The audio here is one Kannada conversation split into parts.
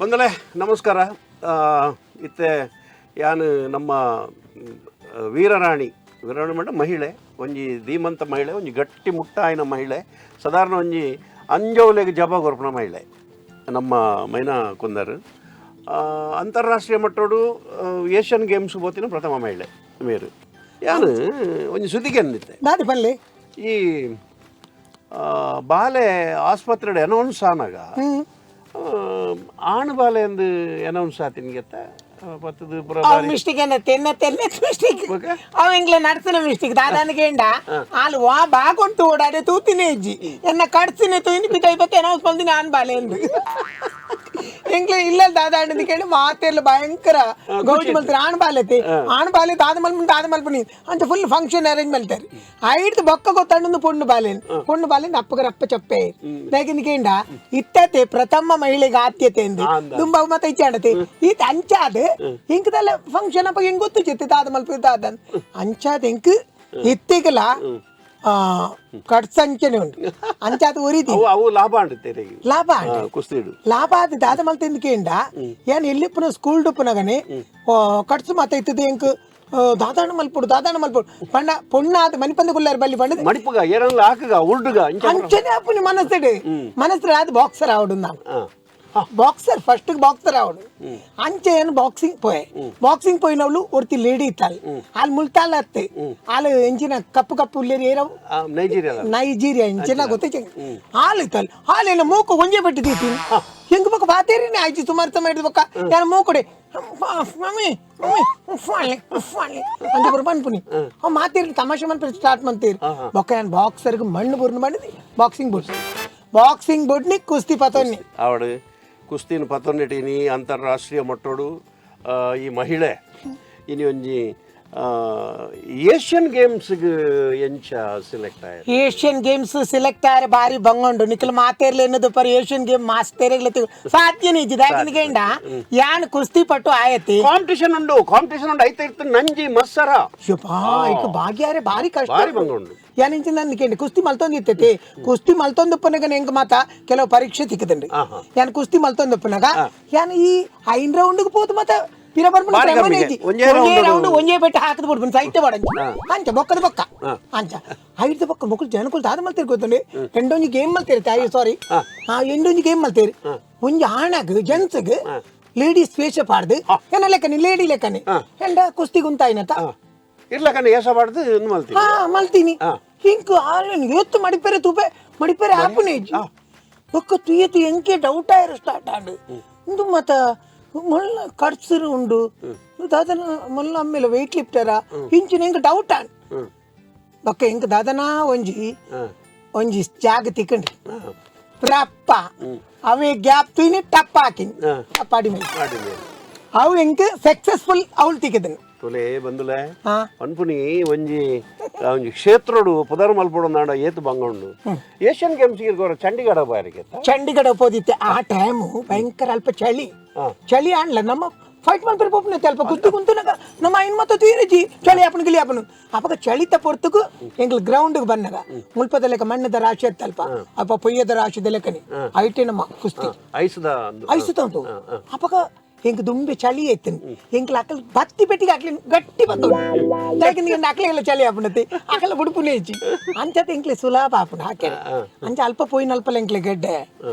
ಬಂದಲೇ ನಮಸ್ಕಾರ. ಇತ್ತೆ ಯಾನು ನಮ್ಮ ವೀರರಾಣಿ ಮಂಡ ಮಹಿಳೆ ಒಂಜಿ ಧೀಮಂತ ಮಹಿಳೆ, ಒಂಜಿ ಗಟ್ಟಿ ಮುಟ್ಟಾಯಿನ ಮಹಿಳೆ, ಸಾಧಾರಣ ಒಂಜಿ ಅಂಜೋಲೆಗೆ ಜಬ ಕೊರ್ಪುನ ಮಹಿಳೆ ನಮ್ಮ ಮೈನಾ ಕುಂದರ್. ಅಂತಾರಾಷ್ಟ್ರೀಯ ಮಟ್ಟೋಡು ಏಷ್ಯನ್ ಗೇಮ್ಸ್ ಬೋತಿನ ಪ್ರಥಮ ಮಹಿಳೆ ಮೇರು. ಯಾನು ಒಂಜಿ ಸುದ್ದಿಗೆ ಅಂದಿತ್ತೆ ಈ ಬಾಲೆ ಆಸ್ಪತ್ರೆ ಅನೌನ್ಸ್ ಆನಾಗ ಆಣ್ ಬಾಲೆ ಎಂದು ಅನೌನ್ಸ್ ಆತಿನ ಗೆತ್ತ ಮಿಸ್ಟೇಕ್ ಮಿಸ್ಟೇಕ್ ಅವ ಇಂಗ್ಲ ನಡ್ಸಿನ ಮಿಸ್ಟೇಕ್ ದಾದಾನಿಗೆಂಡ ಆಲು ವಾ ಬಾಗೊಂಟು ಓಡಾಡೆ ತೂತಿನೇ ಇಜ್ಜಿ ಎನ್ನ ಕಡ್ಸಿನೇ ತೂಯಿನಿ ಬಿಟ್ಟ ಇವತ್ತು ಅನೌನ್ಸ್ ಬಂದಿನಿ ಆನ್ ಬಾಲೆ ಎಂದು ಎಂಗ್ಲ ಇಲ್ಲ ದಾದಾಡಿದ ಕೇಳಿ ಮಾತೆಲ್ಲ ಭಯಂಕರ ಗೌಜಿ ಮಲ್ತಾರೆ ಆಣ್ ಬಾಲೆ ದಾದ ಮಲ್ಪನಿ ಅಂತ ಫುಲ್ ಫಂಕ್ಷನ್ ಅರೇಂಜ್ ಮಾಡ್ತಾರೆ. ಐದು ಬೊಕ್ಕ ಗೊತ್ತಾಂಡು ಪೊಣ್ಣು ಬಾಲೆನ್ ಅಪ್ಪಗರಪ್ಪ ಚಪ್ಪೆ ದಾಗಿನಿಕೆಂಡ ಇತ್ತತೆ ಪ್ರಥಮ ಮಹಿಳೆಗೆ ಆದ್ಯತೆ ಎಂದು ತುಂಬಾ ಮತ್ತೆ ಇಚ್ಚಾಡತೆ ಈತ ಅಂಚಾದ ಇಂಕದಲ್ಲ ಫಂಕ್ಷನ್ ಅಪ್ಪ ಹೆಂಗ್ ಗೊತ್ತು ಚಿತ್ತ ದಾದ ಮಲ್ಪ ದಾದನ್ ಅಂಚಾದ ಎಂಕ್ ಇತ್ತಿಗಲ ಕಡ್ಸಂಚನೆ ಉಂಟು ಅಂಚಾದ ಉರಿದಿ ಅವು ಲಾಭ ಲಾಭ ಆದ ದಾದ ಮಲ್ತ ಎಂದಕೇಂಡ ಏನ್ ಎಲ್ಲಿಪ್ಪನ ಸ್ಕೂಲ್ ಡುಪ್ಪನಗನೆ ಕಡ್ಸು ಮಾತ ಇತ್ತದ ಎಂಕ್ ದಾದಾಣ ಮಲ್ಪುಡು ಪಂಡ ಪೊಣ್ಣಾದ ಮನಿಪಂದ ಕುಲ್ಲಾರ ಬಲ್ಲಿ ಪಂಡ ಮಣಿಪುಗ ಏರಲ್ಲ ಹಾಕಗ ಉರ್ಡುಗ ಅಂಚನೆ ಅಪ್ಪನಿ ಮನಸ್ಸಡೆ ಅದು ಬಾಕ್ಸರ್ ಆವಡು ನಾನು ಬಾಕ್ಸರ್ ಫಸ್ಟ್ ಬಾಕ್ಸರ್ ಆವಡು ಅಂಚೆ ಏನು ಬಾಕ್ಸಿಂಗ್ పోయినోళ్ళు ಒರ್ತಿ ಲೇಡಿ ಇತ್ತಲ್ಲ ಅಲ್ಲಿ ಮುಲ್ತಾಲ ಅತ್ತೆ ಅಲ್ಲಿ ಎಂಚಿನ ಕಪ್ಪು ಉಲ್ಲೇರಿ ಏರವು ನೈಜೀರಿಯಾ ಎಂಚಿನ ಗೊತ್ತೈತೆ ಹಾಲು ಇತ್ತಲ್ಲ ಹಾಲೇನ ಮೂಕು ಒಂಜೆ ಬಿಟ್ಟಿದ್ದೀತಿ ಹೆಂಗ್ ಬಕ್ಕ ಬಾತೇರಿನೇ ಆಯ್ತು ಸುಮಾರು ಮಾಡಿದ ಬಕ್ಕ ಯಾರ ಮೂಕೊಡೆ ಮಮ್ಮಿ ಅಂತ ಬರ್ ಅನ್ಪುನಿ ಅವ್ ಮಾತೇರಿ ತಮಾಷೆ ಮನ್ಪ ಸ್ಟಾರ್ಟ್ ಮಾಡ್ತೀರಿ ಬೊಕ್ಕ ನಾನು ಬಾಕ್ಸರ್ಗೆ ಮಣ್ಣು ಬುರ್ನು ಮಾಡಿದ್ವಿ ಬಾಕ್ಸಿಂಗ್ ಬುಡ್ನಿ ಕುಸ್ತಿ ಪತೋನಿ ಅವಡು ಕುಸ್ತಿನ ಪತೊನ್ನೆಟೀನಿ ಅಂತಾರಾಷ್ಟ್ರೀಯ ಮಟ್ಟೋಡು ಈ ಮಹಿಳೆ ಇನಿ ಒಂಜಿ ಏಷ್ಯನ್ ಗೇಮ್ಸ್ಗೆ ಎಂಚ ಸೆಲೆಕ್ಟ್ ಆಯ್ತು. ಏಷ್ಯನ್ ಗೇಮ್ಸ್ ಸೆಲೆಕ್ಟ್ ಆಯ್ರೆ ಬಾರಿ ಬಂಗೊಂಡು ನಿಖಲ್ ಮಾತೇರ್ಲಿ ಎನ್ನದು ಪರ್ ಏಷ್ಯನ್ ಗೇಮ್ ಮಾಸ್ತೇರೆಗ್ಲ ಸಾಧ್ಯನೇ ಇದ್ದಿದ್ದಾಗಿನಿಗೆಂಡ ಯಾನ್ ಕುಸ್ತಿ ಪಟ್ಟು ಆಯತಿ ಕಾಂಪಿಟೇಷನ್ ಉಂಡು ಐತ ಇರ್ತ ನಂಜಿ ಮತ್ಸರ ಈಗ ಭಾಗ್ಯಾರೆ ಬಾರಿ ಕಷ್ಟ ಬಾರಿ ಬಂಗೊಂಡು ಯಾನಿಂಚ ನಂದಿಕೆಂಡಿ ಕುಸ್ತಿ ಮಲ್ತೊಂದಿರ್ತೈತಿ ಕುಸ್ತಿ ಮಲ್ತೊಂದಪ್ಪನಾಗ ಹೆಂಗ್ ಮಾತ ಕೆಲವು ಪರೀಕ್ಷೆ ತಿಕ್ಕದಂಡಿ ಯಾನ್ ಕುಸ್ತಿ ಮಲ್ತೊಂದಪ್ಪನಾಗ ಯಾನ್ ಈ 5 ರೌಂಡ್ಗೆ ಪೋತು ಮತ್ತ ಪಿರ ಬರ್ಬಂದು ಒಂಜೇ ಬೆಟ್ಟ ಹಾಕದ ಬಿಡ್ಬನ್ ಸೈಟ್ ಮಾಡಂಜಿ ಅಂಚ ಬೊಕ್ಕದ ಬೊಕ್ಕ ಅಂಚ 5 ಬೊಕ್ಕ ಮಕ್ಕಳು ಜನಗಳು ದಾದ ಮಲ್ತೇರಿ ಗೊತ್ತಂడి ಎಂಡೊಂಜಿ ಗೇಮ್ ಮಲ್ತೇರಿ ಸಾರಿ ಎಂಡೊಂಜಿ ಗೇಮ್ ಮಲ್ತೇರಿ ಒಂಜಿ ಆಣಗ ಜೆಂಟ್ಸ್ಗ್ ಲೇಡೀಸ್ ವೇಷ ಪಾಡ್ದು ಏನ ಲೆಕ್ಕನಿ ಲೇಡಿ ಲೆಕ್ಕನಿ ಎಂಡ ಕುಸ್ತಿ ಗುಂತಾಯಿನತ ಇರ್ಲಕನೆ ಏಸ ಪಾಡ್ದು ಮಲ್ತೀನಿ ಹಿಂಕ್ ಎತ್ತು ಮಡಿಪೇರೆ ಹಾಪುನೆ ಬೊಕ್ಕ ತುಯ್ಯತಿ ಎಂಕೆ ಡೌಟ್ ಆಯ್ರು ಸ್ಟಾರ್ಟ್ ಆಂಡು ಇಂದು ಮತ್ತ ಮೊಲ್ಲ ಕಡ್ಸರು ಉಂಡು ದಾದನ ಮೊಲ್ಲ ಆಮೇಲೆ ವೆಯ್ಟ್ ಲಿಫ್ಟರ ಇಂಚಿನ ಹೆಂಗ ಡೌಟ್ ಆನ್ ಬೊಕ್ಕ ಹೆಂಗ ದಾದನ ಒಂಜಿ ಜಾಗ ತಿಕ್ಕಂಡಿ ಪ್ರಪ್ಪ ಅವೇ ಗ್ಯಾಪ್ ತುಯ್ನಿ ಟಪ್ಪ ಹಾಕಿನಿ ಪಾಡಿ ಮೇಲೆ ಅವು ಹೆಂಗ ಸಕ್ಸಸ್ಫುಲ್ ಅವಳು ತಿಕ್ಕದನು ತುಲೆ ಬಂದುಲೆ ಅನ್ಪುನಿ ಒಂಜಿ ಕ್ಷೇತ್ರೋಡು ಪುದರ್ ಮಲ್ಪಡು ನಾಡ ಏತು ಬಂಗೊಂಡು ಏಷ್ಯನ್ ಗೇಮ್ಸ್ ಇರ್ಗೋರ ಚಂಡೀಗಢ ಬಾರಿಗೆ ಚಂಡೀಗಢ ಹೋದಿತ್ತೆ ಆ ಟೈಮು ಭಯಂಕರ ಅಲ್ಪ ಚಳಿ ಆಣ್ಲ ನಮ್ಮ ಫೈಟ್ ಮಾಡ್ತಾರೆ ಪೋಪನೆ ಅಲ್ಪ ಕುಸ್ತಿ ಕುಂತನಾಗ ನಮ್ಮ ಐನ್ ಮತ್ತ ತೀರಜಿ ಚಳಿ ಅಪ್ಪನ ಗಿಲಿ ಅಪ್ಪನು ಅಪ್ಪಗ ಚಳಿತ ಪೊರ್ತುಗು ಎಂಗ್ಲ ಗ್ರೌಂಡ್ಗೆ ಬಂದಾಗ ಮುಲ್ಪದ ಲೆಕ್ಕ ಮಣ್ಣದ ರಾಶಿ ಅತ್ತಲ್ಪ ಅಪ್ಪ ಪೊಯ್ಯದ ರಾಶಿದ ಲೆಕ್ಕನಿ ಐಟೆ ನಮ್ಮ ಕುಸ್ತಿ ಐಸುತ್ತ ಉಂಟು ಅಪ್ಪಗ ಹೆಂಗ್ ದುಂಬೆ ಚಳಿ ಐತನ್ ಹೆಂಗ್ಲ ಅಕ್ಕಲ್ ಬತ್ತಿ ಬೆಟ್ಟಿಗೆ ಹಾಕ್ಲಿ ಗಟ್ಟಿ ಬಂದು ಅಕ್ಲೆಲ್ಲ ಚಳಿ ಹಾಪುನತಿ ಅಕ್ಕಲ ಬುಡುಪುನೆ ಇಚ್ಚಿ ಅಂಚದ ಎಂಕ್ಲೆ ಸುಲಭ ಹಾಪುನ ಹಾಕ್ಯಾರ ಅಂಚ ಅಲ್ಪ ಪೋಯಿನ ಅಲ್ಪ ಎಂಕ್ಲೆ ಗೆಡ್ಡೆ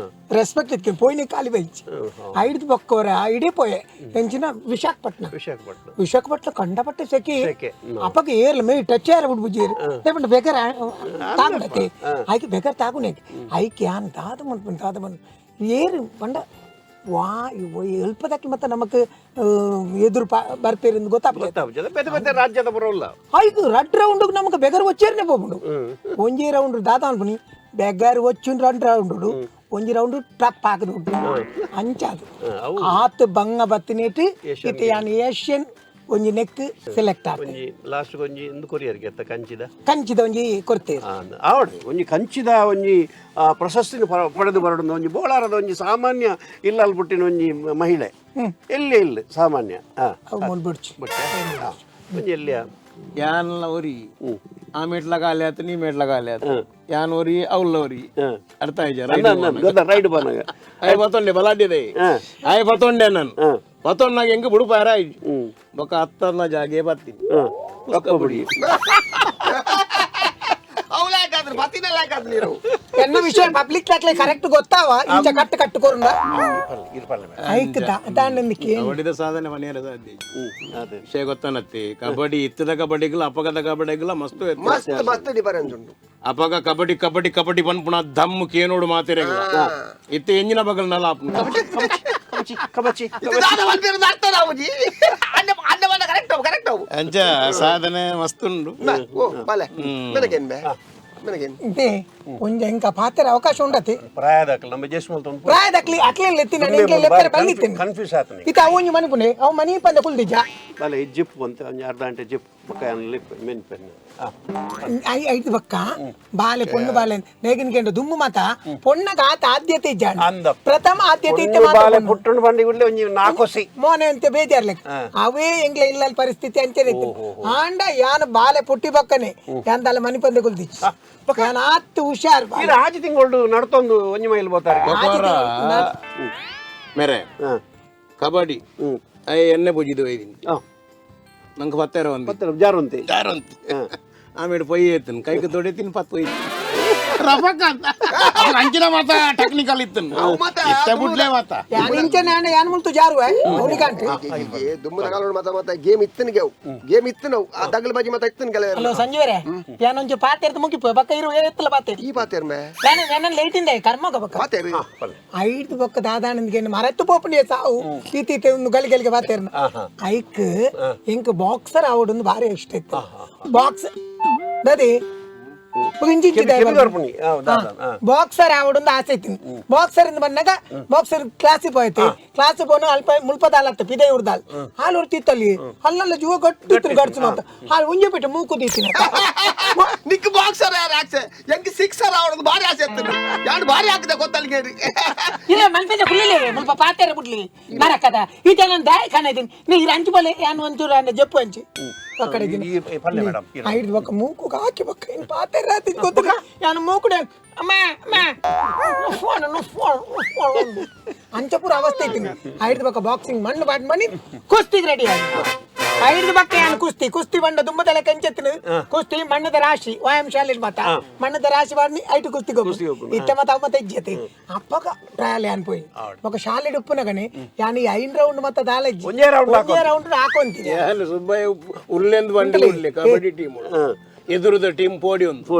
ರೆಸ್ಪೆಕ್ಟ್ ಇತ್ಕೆ ಪೋಯಿನ ಕಾಲಿ ಬೈಚಿ ಐದು ಬೊಕ್ಕೋರ ಇಡೀ ಪೋಯೆ ಎಂಚಿನ ವಿಶಾಖಪಟ್ನ ಕಂಡಪಟ್ಟೆ ಸೆಕೆ ಅಪ್ಪಗೆ ಏರ್ಲ ಮೇ ಟಚ್ ಯಾರ ಬಿಡ್ಬುಜೀರು ಲೇಪಂಡ ಬೇಕಾರ ತಾಗುನತೆ ಆಯ್ಕೆ ಬೇಕಾರ ತಾಗುನೆ ಆಯ್ಕೆ ಯಾನ್ ದಾದ ಮನ್ ಏರು ಬಂಡ ವಾ ಎಲ್ಪದಕ್ಕೆ ಮತ್ತೆ ನಮಕ್ ಎದುರು ಬರ್ತೀರಿ ಗೊತ್ತಾಗ್ತದೆ ರಾಜ್ಯದ ಬರೋಲ್ಲ ಆಯ್ತು 2 ರೌಂಡ್ ನಮಕ್ ಬೆಗರ್ వచ్చేర్నే పోముడు ಒಂಜಿ ರೌಂಡ್ ದಾದ ಅನ್ಪನಿ ಬೆಗರ್ వచ్చిన 2 ರೌಂಡ್ ಒಂಜಿ ರೌಂಡ್ ಟಪ್ ಹಾಕದು ಅಂಚಾದು ಆತ್ ಬಂಗ ಬತ್ತಿನೇಟ್ ಇತ ಯಾನ್ ಏಷ್ಯನ್ ಒಂಜಿ ನೆಕ್ ಸೆಲೆಕ್ಟ್ ಒಂಜಿ ಲಾಸ್ಟ್ ಒಂಜಿ ಇಂದು ಕೊರಿಯರ್ ಗೆತ್ತ ಕಂಚಿದ ಒಂಜಿ ಕೊರ್ತೆ ಆವಡ್ ಒಂಜಿ ಕಂಚಿದ ಒಂಜಿ ಪ್ರಶಸ್ತಿನ ಪಡೆದು ಬರಡು ಒಂಜಿ ಬೋಳಾರದ ಒಂಜಿ ಸಾಮಾನ್ಯ ಇಲ್ಲಲ್ ಪುಟ್ಟಿನ ಒಂಜಿ ಮಹಿಳೆ ಎಲ್ಲಿ ಸಾಮಾನ್ಯ ಮುಲ್ಬಿಡ್ಚಿ ಒಂಜಿ ಎಲ್ಲಿಯ ಯಾನಲ್ಲ ಒರಿ ಆ ಮೆಟ್ಲಾಗ ಆಲೆ ಆತು ನೀ ಮೆಟ್ಲಾಗ ಆಲೆ ಆತು ಯಾನೋರಿ ಅವ್ಲೋರಿ ಅರ್ಥ ರೈಡ್ ಬನ್ನಾಗ ಅಯ್ಯ ಬತ್ತೊಂಡೆ ಬಲಾಡಿದೆ ಅಯ್ಯ ಬತ್ತೊಂಡೆ ನಾನು ಬತ್ತೊಂಡಾಗ ಹೆಂಗೆ ಬಿಡು ಪಾರ ಬೊಕ್ಕ ಹತ್ತನ್ನ ಜಾಗೆ ಬರ್ತೀನಿ ಬಿಡಿ ఎన్న విషయం పబ్లిక్ అట్లే కరెక్ట్ గొత్తావా ఇంత కట్టు కట్టుకోరుందా ಐಕ್ ದಾಂಡಂದಿಕ್ಕೆ ಕಬಡ್ಡಿದ ಸಾಧನೆ ಮನೆಯರ ಸಾಧ್ಯ ವಿಷಯ ಗೊತ್ತಾನತ್ತಿ ಕಬಡ್ಡಿ ಇತ್ತದ ಕಬಡ್ಡಿಗಳ ಅಪಗದ ಕಬಡ್ಡಿಗಳ ಮಸ್ತ್ ಮಸ್ತ್ ಡಿಫರೆನ್ಸ್ ಉಂಟು ಅಪಗ ಕಬಡ್ಡಿ ಕಬಡ್ಡಿ ಕಬಡ್ಡಿ ಬಂದ್ ಪುನಃ ದಮ್ಮು ಕೇನೋಡು ಮಾತಿರ ಇತ್ತ ಎಂಜಿನ ಬಗಲ್ ನಲ್ಲ ಅಂಚ ಸಾಧನೆ ಮಸ್ತ್ ಉಂಡು ಇದೆ ಒಂಜ ಎಂಕ ಪಾತ್ರ ಅವಕಾಶ ಉಂಡತಿ ಪ್ರಾಯದಕ್ಲಿ ನಮ್ಮ ಜಸ್ಮಲ್ ಪ್ರಾಯದಕ್ಲಿ ಅಟ್ಲೇ ಲೆತ್ತಿನ ನಿಂಗೆ ಲೆತ್ತರ ಬಲ್ಲಿತ್ತಿನ ಕನ್ಫ್ಯೂಸ್ ಆತನಿ ಇತ ಅವೊಂಜಿ ಮನಿಪುನೆ ಅವ ಮನಿ ಪಂದ ಕುಲ್ದಿಜ ಬಲೆ ಜಿಪ್ ಬಂತ ಒಂಜಿ ಅರ್ಧ ಗಂಟೆ ಜಿಪ್ ಬಕ್ಕ ಲಿಪ್ ಮೆನ್ ಪೆನ್ ಐದು ಬಕ್ಕ ಬಾಲೆ ಪೊಣ್ಣು ಬಾಲೆ ನೇಗಿನ್ಕೆಂಡು ದುಮ್ಮು ಮಾತ ಪೊಣ್ಣಗ ಆತ ಆದ್ಯತೆ ಇಜ್ಜಾಂಡ ಪ್ರಥಮ ಆದ್ಯತೆ ಇತ್ತೆ ಬಾಲೆ ಪುಟ್ಟುಂಡು ಬಂಡಿ ಗುಡ್ಲೆ ಒಂಜಿ ನಾಕೊಸಿ ಮೋನೆ ಅಂತ ಬೇಜಾರ್ಲೆಕ್ ಅವೇ ಎಂಗ್ಲ ಇಲ್ಲ ಪರಿಸ್ಥಿತಿ ಅಂಚನೆ ಇತ್ತು ಆಂಡ ಯಾನ ಬಾಲೆ ಪುಟ್ಟಿ ಬಕ್ಕನೆ ಯಾಂದಲ್ಲ ಮನಿ ಪಂದ ಕುಲ್ದಿ ಯಾನ ಆತ್ತು ಹುಷಾರ್ ಈಗ ಆಜಿ ತಿಂಗಳು ನಡ್ತೊಂದು ಒಂಜಿ ಮೈಲ್ ಬೋತಾರೆ ಮೇರೆ ಕಬಡ್ಡಿ ಅಯ್ಯ ಎಣ್ಣೆ ಬುಜಿದು ಒಯ್ದಿನಿ ನಂಗೆ ಪತ್ತಾರ ಒಂದು ಜಾರಂತೆ ಜಾರಂತಿ ಆಮೇಲೆ ಪೊಯ್ಯಿ ಎತ್ತನ್ ಕೈಗೆ ತೊಡಿತೀನಿ ಪತ್ತು ಒಯ್ತು ರಫಕ್ ಅಂತ ಅಂಚಿನ ಮಾತ ಟೆಕ್ನಿಕಲ್ ಇತ್ತನ್ ಇತ್ತ ಬುಡ್ಲೆ ಮಾತ ಯಾನ ಇಂಚನೆ ಆಂಡ ಯಾನ ಮುಲ್ತು ಜಾರುವೆ ಅವನಿಗಂತೆ ದುಮ್ಮದ ಕಾಲ ಮತ ಮತ ಗೇಮ್ ಇತ್ತನ್ ಗೇಮ್ ಇತ್ತನ ಆ ದಗಲ ಬಾಜಿ ಮತ ಇತ್ತನ್ ಗಲ ಹಲೋ ಸಂಜೀವರೇ ಯಾನೊಂಜಿ ಪಾತೆರ್ದು ಮುಗಿಪೋ ಬಕ್ಕ ಇರು ಎತ್ತಲ ಪಾತೆರ್ ಈ ಪಾತೆರ್ ಮೇ ನಾನು ಲೇಟ್ ಇಂದೆ ಕರ್ಮಗ ಬಕ್ಕ ಪಾತೆರ್ ಐದು ಬಕ್ಕ ದಾದಾನಂದಿಗೆ ಮರತ್ತು ಪೋಪುಂಡಿಯ ಸಾವು ತೀತೀತೆ ಒಂದು ಗಲಿಗಲಿಗೆ ಪಾತೆರ್ನ ಐಕ್ ಎಂಕ್ ಬಾಕ್ಸರ್ ಆವಡೊಂದು ಭಾರಿ ಇಷ್ಟ ಇತ್ತು ಬಾಕ್ಸ್ ದದಿ ಬಾಕ್ಸರ್ ಆವಡೊಂದು ಆಸೆ ಇತ್ತೀನಿ ಬಾಕ್ಸರ್ ಇಂದ ಬಂದಾಗ ಬಾಕ್ಸರ್ ಕ್ಲಾಸಿಗೆ ಹೋಯ್ತು ಕ್ಲಾಸಿಗೆ ಹೋಗಿ ಅಲ್ಪ ಮುಲ್ಪದಾಲ ಪಿದೆ ಉರ್ದಾಲ್ ಹಾಲು ಉರ್ತಿತ್ತಲ್ಲಿ ಅಲ್ಲೆಲ್ಲ ಜೀವ ಗಟ್ಟು ಗಡ್ಸು ಮಾತ ಹಾಲು ಉಂಜೆ ಬಿಟ್ಟು ಮೂಕು ದೀತೀನಿ ನಿಕ್ ಬಾಕ್ಸರ್ ಯಾರು ಆಸೆ ಎಂಕ್ ಸಿಕ್ಸರ್ ಆವಡೊಂದು ಭಾರಿ ಆಸೆ ಇತ್ತು ಯಾರು ಭಾರಿ ಹಾಕಿದೆ ಗೊತ್ತಲ್ಗೆ ಇಲ್ಲ ಮನ್ಪೇಜ ಕುಳ್ಳಿಲ್ಲ ಮುಲ್ಪ ಪಾತೆರ ಬಿಡ್ಲಿ ನರಕದ ಈತ ನಾನು ದಾಯ ಖಾನ ಇದ್ದೀನಿ ನೀರು ಹಂಚು ಬಲೆ ಏನು ಒಂಚೂರು ಅಂದ ಜಪ್ಪು ಹಂಚಿ ಕಡೆ ಐದು ಬಕ್ಕ ಮೂಕು ಹಾಕಿ ಬಕ್ಕ ಇನ್ನು ಪಾತೆರ ಗೊತ್ತಿಲ್ಲ ನಾನು ಮೂಕುಡೆ ಅಮ್ಮ ಅಮ್ಮ ಅಂಚಪುರ ಅವಸ್ಥೆ ಇದ್ದೀನಿ ಐದು ಬಕ್ಕ ಬಾಕ್ಸಿಂಗ್ ಮಣ್ಣು ಬಾಡ್ ಮಣ್ಣಿ ಕುಸ್ತಿಗೆ ರೆಡಿ ಆಗಿ ಐದು ಬಕ್ಕ ಏನು ಕುಸ್ತಿ ಬಂಡ ದುಂಬದೆಲ್ಲ ಕೆಂಚೆತ್ತಿನ ಕುಸ್ತಿ ಮಣ್ಣದ ರಾಶಿ ವ್ಯಾಯಾಮ ಶಾಲೆ ಮಾತ ಮಣ್ಣದ ರಾಶಿ ಮಾಡಿ ಐಟು ಕುಸ್ತಿಗೆ ಇತ್ತ ಮತ ಅವ ಮತ ಇಜ್ಜತೆ ಅಪ್ಪಗ ಟ್ರಯಲ್ ಯಾನ್ ಪೋಯಿ ఒక ಶಾಲೆ ಉಪ್ಪುನಗನೆ ಯಾನಿ 5 ರೌಂಡ್ ಮತ ದಾಲಜ್ಜಿ ಒಂದೇ ರೌಂಡ್ ಹಾಕೊಂತೀನಿ ಯಾನು ಸುಬ್ಬಯ್ಯ ಉಲ್ಲೆಂದು ಬಂಡಿ ಉಲ್ಲೆ ಕಬಡ್ಡಿ ಟೀಮ್ ಎದುರುದ ಟೀಮ್ ಪೋಡಿ ಒಂದು